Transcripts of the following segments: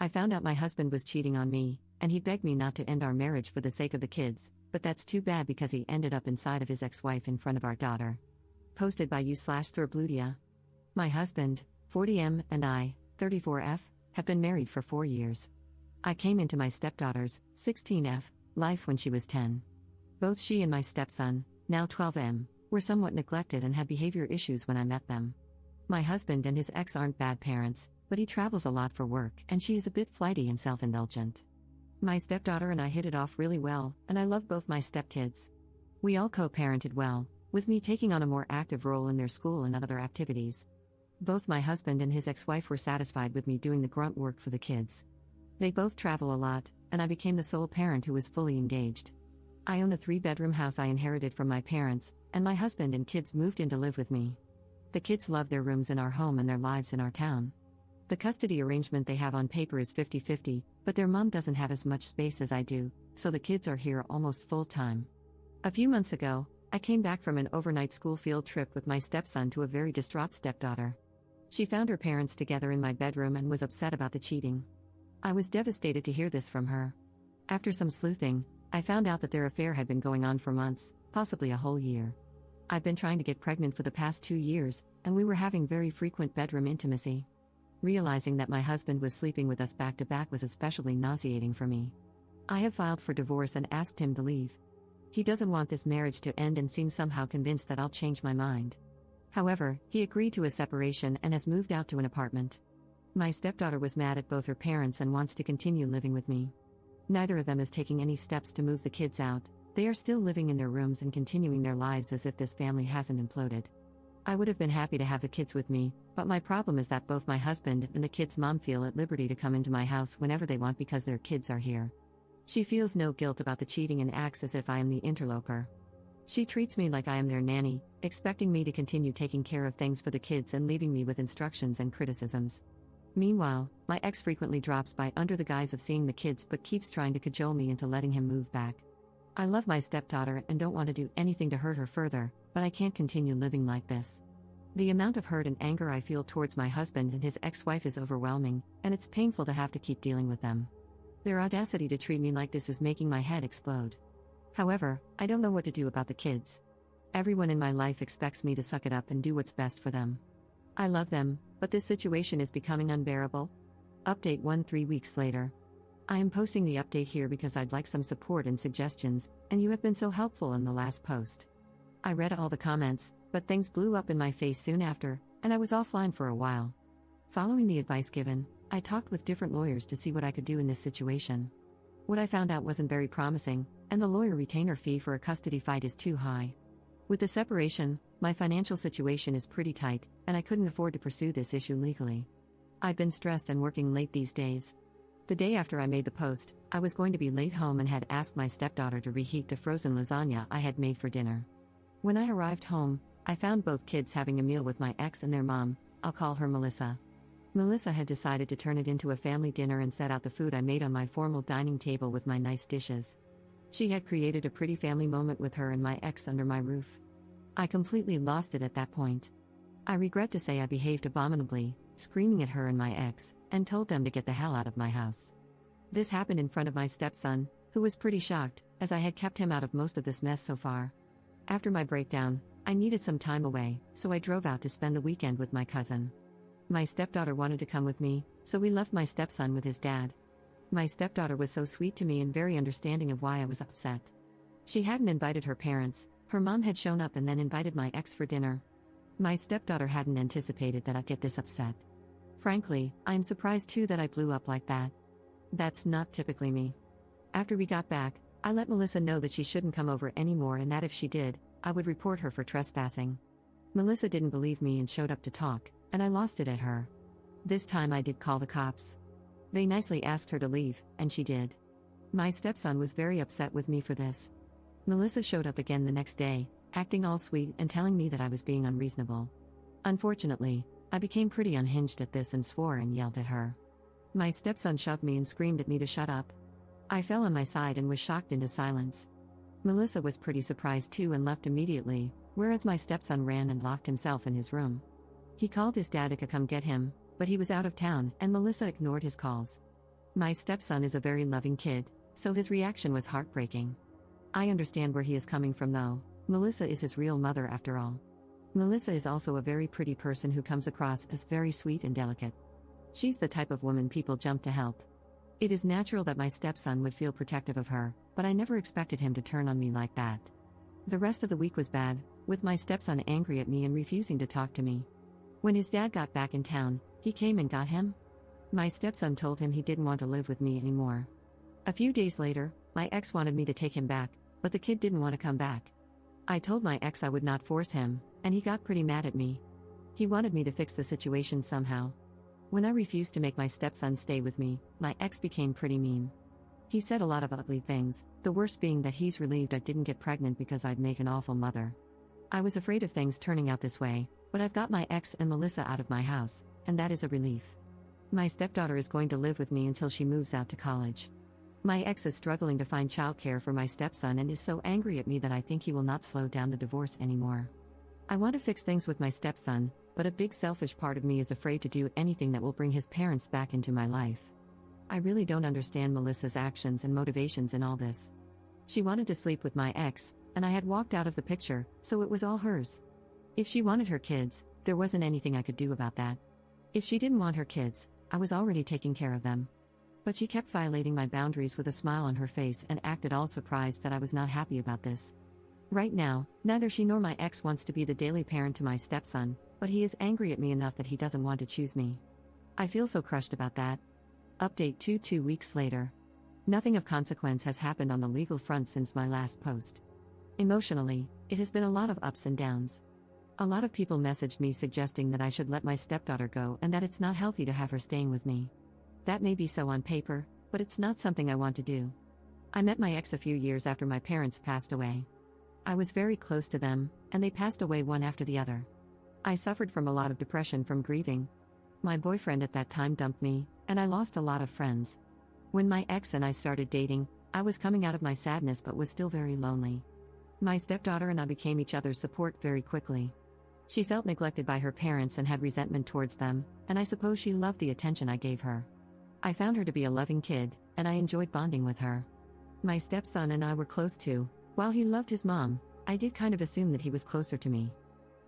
I found out my husband was cheating on me, and he begged me not to end our marriage for the sake of the kids, but that's too bad because he ended up inside of his ex-wife in front of our daughter. Posted by u/Thorbludia. My husband, 40M, and I, 34F, have been married for 4 years. I came into my stepdaughter's, 16F, life when she was 10. Both she and my stepson, now 12M, were somewhat neglected and had behavior issues when I met them. My husband and his ex aren't bad parents, but he travels a lot for work and she is a bit flighty and self-indulgent. My stepdaughter and I hit it off really well, and I love both my stepkids. We all co-parented well, with me taking on a more active role in their school and other activities. Both my husband and his ex-wife were satisfied with me doing the grunt work for the kids. They both travel a lot, and I became the sole parent who was fully engaged. I own a 3-bedroom house I inherited from my parents, and my husband and kids moved in to live with me. The kids love their rooms in our home and their lives in our town. The custody arrangement they have on paper is 50-50, but their mom doesn't have as much space as I do, so the kids are here almost full-time. A few months ago, I came back from an overnight school field trip with my stepson to a very distraught stepdaughter. She found her parents together in my bedroom and was upset about the cheating. I was devastated to hear this from her. After some sleuthing, I found out that their affair had been going on for months, possibly a whole year. I've been trying to get pregnant for the past 2 years, and we were having very frequent bedroom intimacy. Realizing that my husband was sleeping with us back to back was especially nauseating for me. I have filed for divorce and asked him to leave. He doesn't want this marriage to end and seems somehow convinced that I'll change my mind. However, he agreed to a separation and has moved out to an apartment. My stepdaughter was mad at both her parents and wants to continue living with me. Neither of them is taking any steps to move the kids out. They are still living in their rooms and continuing their lives as if this family hasn't imploded. I would have been happy to have the kids with me, but my problem is that both my husband and the kids' mom feel at liberty to come into my house whenever they want because their kids are here. She feels no guilt about the cheating and acts as if I am the interloper. She treats me like I am their nanny, expecting me to continue taking care of things for the kids and leaving me with instructions and criticisms. Meanwhile, my ex frequently drops by under the guise of seeing the kids but keeps trying to cajole me into letting him move back. I love my stepdaughter and don't want to do anything to hurt her further, but I can't continue living like this. The amount of hurt and anger I feel towards my husband and his ex-wife is overwhelming, and it's painful to have to keep dealing with them. Their audacity to treat me like this is making my head explode. However, I don't know what to do about the kids. Everyone in my life expects me to suck it up and do what's best for them. I love them, but this situation is becoming unbearable. Update 3 weeks later. I am posting the update here because I'd like some support and suggestions, and you have been so helpful in the last post. I read all the comments, but things blew up in my face soon after, and I was offline for a while. Following the advice given, I talked with different lawyers to see what I could do in this situation. What I found out wasn't very promising, and the lawyer retainer fee for a custody fight is too high. With the separation, my financial situation is pretty tight, and I couldn't afford to pursue this issue legally. I've been stressed and working late these days. The day after I made the post, I was going to be late home and had asked my stepdaughter to reheat the frozen lasagna I had made for dinner. When I arrived home, I found both kids having a meal with my ex and their mom. I'll call her Melissa. Melissa had decided to turn it into a family dinner and set out the food I made on my formal dining table with my nice dishes. She had created a pretty family moment with her and my ex under my roof. I completely lost it at that point. I regret to say I behaved abominably, screaming at her and my ex, and told them to get the hell out of my house. This happened in front of my stepson, who was pretty shocked, as I had kept him out of most of this mess so far. After my breakdown, I needed some time away, so I drove out to spend the weekend with my cousin. My stepdaughter wanted to come with me, so we left my stepson with his dad. My stepdaughter was so sweet to me and very understanding of why I was upset. She hadn't invited her parents, her mom had shown up and then invited my ex for dinner. My stepdaughter hadn't anticipated that I'd get this upset. Frankly, I'm surprised too that I blew up like that. That's not typically me. After we got back, I let Melissa know that she shouldn't come over anymore and that if she did, I would report her for trespassing. Melissa didn't believe me and showed up to talk, and I lost it at her. This time I did call the cops. They nicely asked her to leave, and she did. My stepson was very upset with me for this. Melissa showed up again the next day, acting all sweet and telling me that I was being unreasonable. Unfortunately, I became pretty unhinged at this and swore and yelled at her. My stepson shoved me and screamed at me to shut up. I fell on my side and was shocked into silence. Melissa was pretty surprised too and left immediately, whereas my stepson ran and locked himself in his room. He called his dad to come get him, but he was out of town and Melissa ignored his calls. My stepson is a very loving kid, so his reaction was heartbreaking. I understand where he is coming from though. Melissa is his real mother after all. Melissa is also a very pretty person who comes across as very sweet and delicate. She's the type of woman people jump to help. It is natural that my stepson would feel protective of her, but I never expected him to turn on me like that. The rest of the week was bad, with my stepson angry at me and refusing to talk to me. When his dad got back in town, he came and got him. My stepson told him he didn't want to live with me anymore. A few days later, my ex wanted me to take him back, but the kid didn't want to come back. I told my ex I would not force him, and he got pretty mad at me. He wanted me to fix the situation somehow. When I refused to make my stepson stay with me, my ex became pretty mean. He said a lot of ugly things, the worst being that he's relieved I didn't get pregnant because I'd make an awful mother. I was afraid of things turning out this way, but I've got my ex and Melissa out of my house, and that is a relief. My stepdaughter is going to live with me until she moves out to college. My ex is struggling to find childcare for my stepson and is so angry at me that I think he will not slow down the divorce anymore. I want to fix things with my stepson, but a big selfish part of me is afraid to do anything that will bring his parents back into my life. I really don't understand Melissa's actions and motivations in all this. She wanted to sleep with my ex, and I had walked out of the picture, so it was all hers. If she wanted her kids, there wasn't anything I could do about that. If she didn't want her kids, I was already taking care of them. But she kept violating my boundaries with a smile on her face and acted all surprised that I was not happy about this. Right now, neither she nor my ex wants to be the daily parent to my stepson, but he is angry at me enough that he doesn't want to choose me. I feel so crushed about that. Update 2 weeks later. Nothing of consequence has happened on the legal front since my last post. Emotionally, it has been a lot of ups and downs. A lot of people messaged me suggesting that I should let my stepdaughter go and that it's not healthy to have her staying with me. That may be so on paper, but it's not something I want to do. I met my ex a few years after my parents passed away. I was very close to them, and they passed away one after the other. I suffered from a lot of depression from grieving. My boyfriend at that time dumped me, and I lost a lot of friends. When my ex and I started dating, I was coming out of my sadness but was still very lonely. My stepdaughter and I became each other's support very quickly. She felt neglected by her parents and had resentment towards them, and I suppose she loved the attention I gave her. I found her to be a loving kid, and I enjoyed bonding with her. My stepson and I were close too. While he loved his mom, I did kind of assume that he was closer to me.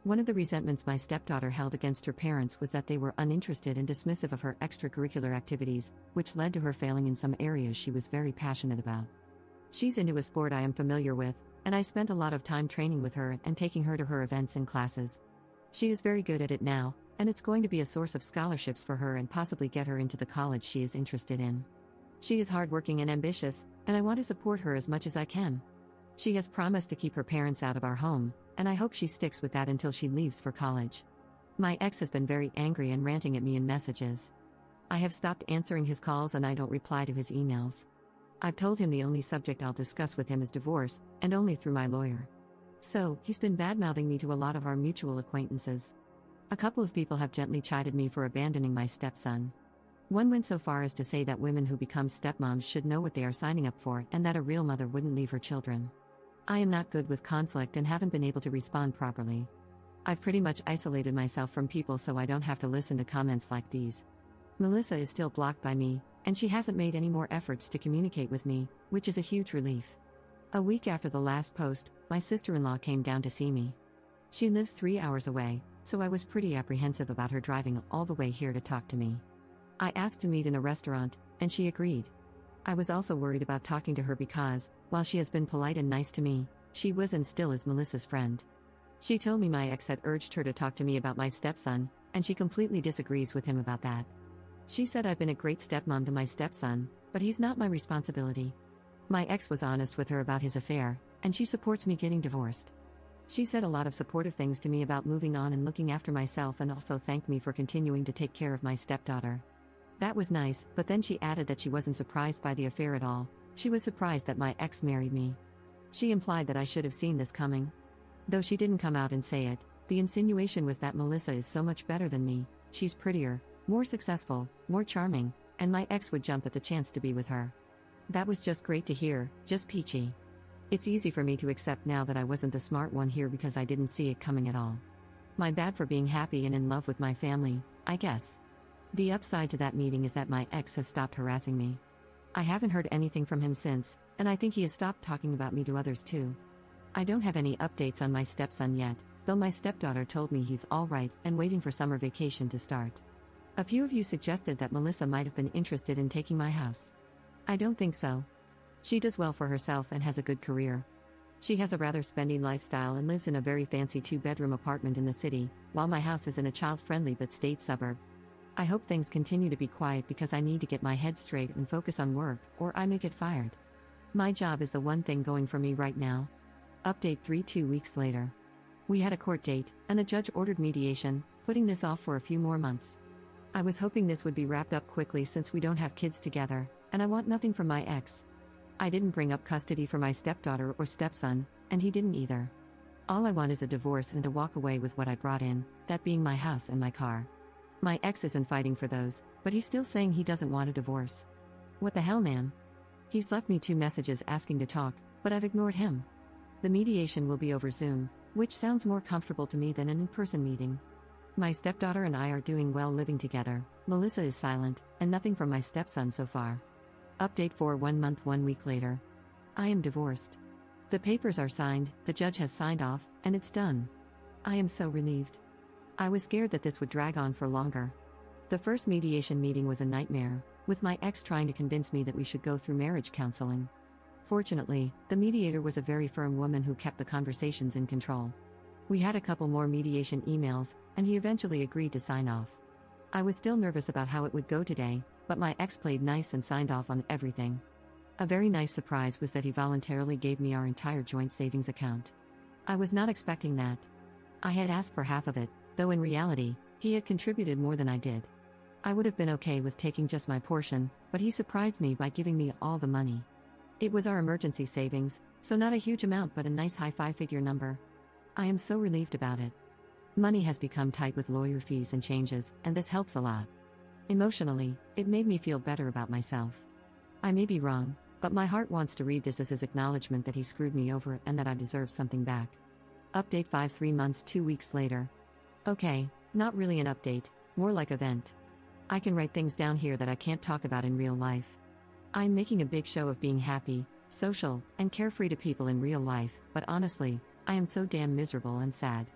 One of the resentments my stepdaughter held against her parents was that they were uninterested and dismissive of her extracurricular activities, which led to her failing in some areas she was very passionate about. She's into a sport I am familiar with, and I spent a lot of time training with her and taking her to her events and classes. She is very good at it now, and it's going to be a source of scholarships for her and possibly get her into the college she is interested in. She is hardworking and ambitious, and I want to support her as much as I can. She has promised to keep her parents out of our home, and I hope she sticks with that until she leaves for college. My ex has been very angry and ranting at me in messages. I have stopped answering his calls and I don't reply to his emails. I've told him the only subject I'll discuss with him is divorce, and only through my lawyer. So, he's been bad-mouthing me to a lot of our mutual acquaintances. A couple of people have gently chided me for abandoning my stepson. One went so far as to say that women who become stepmoms should know what they are signing up for and that a real mother wouldn't leave her children. I am not good with conflict and haven't been able to respond properly. I've pretty much isolated myself from people so I don't have to listen to comments like these. Melissa is still blocked by me, and she hasn't made any more efforts to communicate with me, which is a huge relief. A week after the last post, my sister-in-law came down to see me. She lives 3 hours away, so I was pretty apprehensive about her driving all the way here to talk to me. I asked to meet in a restaurant, and she agreed. I was also worried about talking to her because, while she has been polite and nice to me, she was and still is Melissa's friend. She told me my ex had urged her to talk to me about my stepson, and she completely disagrees with him about that. She said I've been a great stepmom to my stepson, but he's not my responsibility. My ex was honest with her about his affair, and she supports me getting divorced. She said a lot of supportive things to me about moving on and looking after myself and also thanked me for continuing to take care of my stepdaughter. That was nice, but then she added that she wasn't surprised by the affair at all. She was surprised that my ex married me. She implied that I should have seen this coming. Though she didn't come out and say it, the insinuation was that Melissa is so much better than me, she's prettier, more successful, more charming, and my ex would jump at the chance to be with her. That was just great to hear, just peachy. It's easy for me to accept now that I wasn't the smart one here because I didn't see it coming at all. My bad for being happy and in love with my family, I guess. The upside to that meeting is that my ex has stopped harassing me. I haven't heard anything from him since, and I think he has stopped talking about me to others too. I don't have any updates on my stepson yet, though my stepdaughter told me he's all right and waiting for summer vacation to start. A few of you suggested that Melissa might have been interested in taking my house. I don't think so. She does well for herself and has a good career. She has a rather spendy lifestyle and lives in a very fancy 2-bedroom apartment in the city, while my house is in a child-friendly but staid suburb. I hope things continue to be quiet because I need to get my head straight and focus on work, or I may get fired. My job is the one thing going for me right now. Update 2 weeks later. We had a court date, and the judge ordered mediation, putting this off for a few more months. I was hoping this would be wrapped up quickly since we don't have kids together, and I want nothing from my ex. I didn't bring up custody for my stepdaughter or stepson, and he didn't either. All I want is a divorce and to walk away with what I brought in, that being my house and my car. My ex isn't fighting for those, but he's still saying he doesn't want a divorce. What the hell, man? He's left me 2 messages asking to talk, but I've ignored him. The mediation will be over Zoom, which sounds more comfortable to me than an in-person meeting. My stepdaughter and I are doing well living together. Melissa is silent, and nothing from my stepson so far. Update for 1 month 1 week later. I am divorced. The papers are signed, the judge has signed off, and it's done. I am so relieved. I was scared that this would drag on for longer. The first mediation meeting was a nightmare, with my ex trying to convince me that we should go through marriage counseling. Fortunately, the mediator was a very firm woman who kept the conversations in control. We had a couple more mediation emails, and he eventually agreed to sign off. I was still nervous about how it would go today, but my ex played nice and signed off on everything. A very nice surprise was that he voluntarily gave me our entire joint savings account. I was not expecting that. I had asked for half of it, though in reality, he had contributed more than I did. I would have been okay with taking just my portion, but he surprised me by giving me all the money. It was our emergency savings, so not a huge amount but a nice high 5-figure number. I am so relieved about it. Money has become tight with lawyer fees and changes, and this helps a lot. Emotionally, it made me feel better about myself. I may be wrong, but my heart wants to read this as his acknowledgement that he screwed me over and that I deserve something back. Update 3 months 2 weeks later. Okay, not really an update, more like a vent. I can write things down here that I can't talk about in real life. I'm making a big show of being happy, social, and carefree to people in real life, but honestly, I am so damn miserable and sad.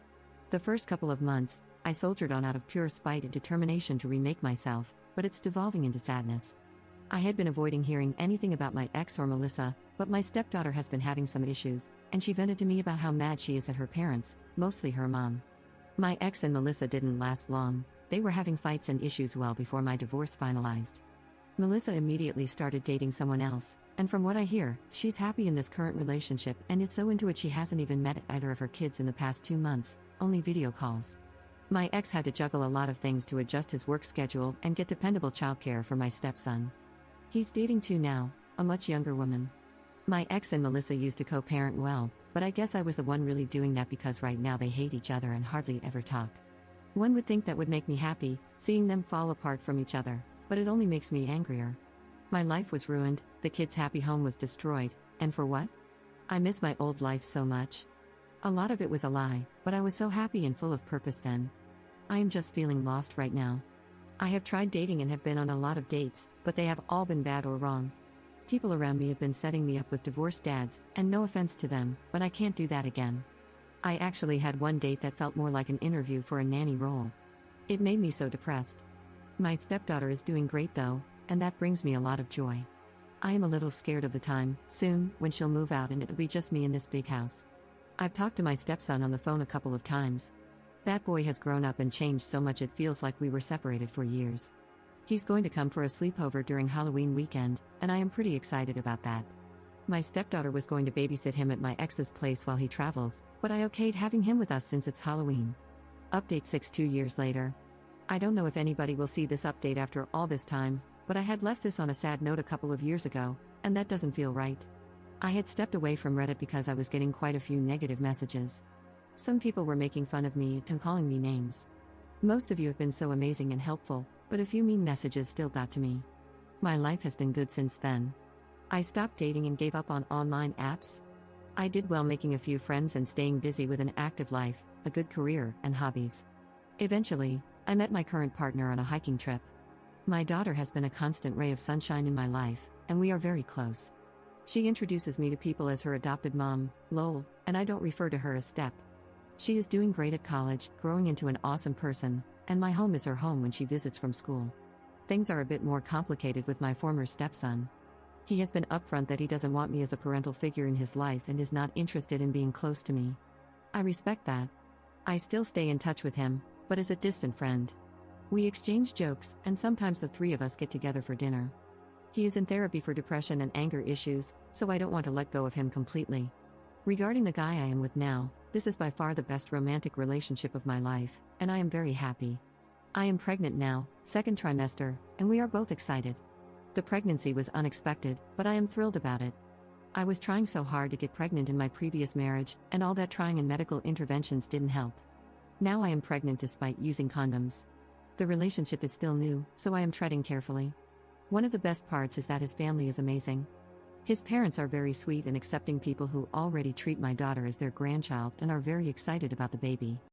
The first couple of months, I soldiered on out of pure spite and determination to remake myself, but it's devolving into sadness. I had been avoiding hearing anything about my ex or Melissa, but my stepdaughter has been having some issues, and she vented to me about how mad she is at her parents, mostly her mom. My ex and Melissa didn't last long. They were having fights and issues well before my divorce finalized. Melissa immediately started dating someone else, and from what I hear, she's happy in this current relationship and is so into it she hasn't even met either of her kids in the past 2 months, only video calls. My ex had to juggle a lot of things to adjust his work schedule and get dependable childcare for my stepson. He's dating 2 now, a much younger woman. My ex and Melissa used to co-parent well, but I guess I was the one really doing that because right now they hate each other and hardly ever talk. One would think that would make me happy, seeing them fall apart from each other, but it only makes me angrier. My life was ruined, the kids' happy home was destroyed, and for what? I miss my old life so much. A lot of it was a lie, but I was so happy and full of purpose then. I am just feeling lost right now. I have tried dating and have been on a lot of dates, but they have all been bad or wrong. People around me have been setting me up with divorced dads, and no offense to them, but I can't do that again. I actually had one date that felt more like an interview for a nanny role. It made me so depressed. My stepdaughter is doing great though, and that brings me a lot of joy. I am a little scared of the time, soon, when she'll move out and it'll be just me in this big house. I've talked to my stepson on the phone a couple of times. That boy has grown up and changed so much it feels like we were separated for years. He's going to come for a sleepover during Halloween weekend, and I am pretty excited about that. My stepdaughter was going to babysit him at my ex's place while he travels, but I okayed having him with us since it's Halloween. Update 2 years later. I don't know if anybody will see this update after all this time, but I had left this on a sad note a couple of years ago, and that doesn't feel right. I had stepped away from Reddit because I was getting quite a few negative messages. Some people were making fun of me and calling me names. Most of you have been so amazing and helpful, but a few mean messages still got to me. My life has been good since then. I stopped dating and gave up on online apps. I did well making a few friends and staying busy with an active life, a good career, and hobbies. Eventually, I met my current partner on a hiking trip. My daughter has been a constant ray of sunshine in my life, and we are very close. She introduces me to people as her adopted mom, Lowell, and I don't refer to her as Step. She is doing great at college, growing into an awesome person, and my home is her home when she visits from school. Things are a bit more complicated with my former stepson. He has been upfront that he doesn't want me as a parental figure in his life and is not interested in being close to me. I respect that. I still stay in touch with him, but as a distant friend. We exchange jokes, and sometimes the three of us get together for dinner. He is in therapy for depression and anger issues, so I don't want to let go of him completely. Regarding the guy I am with now, this is by far the best romantic relationship of my life, and I am very happy. I am pregnant now, second trimester, and we are both excited. The pregnancy was unexpected, but I am thrilled about it. I was trying so hard to get pregnant in my previous marriage, and all that trying and medical interventions didn't help. Now I am pregnant despite using condoms. The relationship is still new, so I am treading carefully. One of the best parts is that his family is amazing. His parents are very sweet and accepting people who already treat my daughter as their grandchild and are very excited about the baby.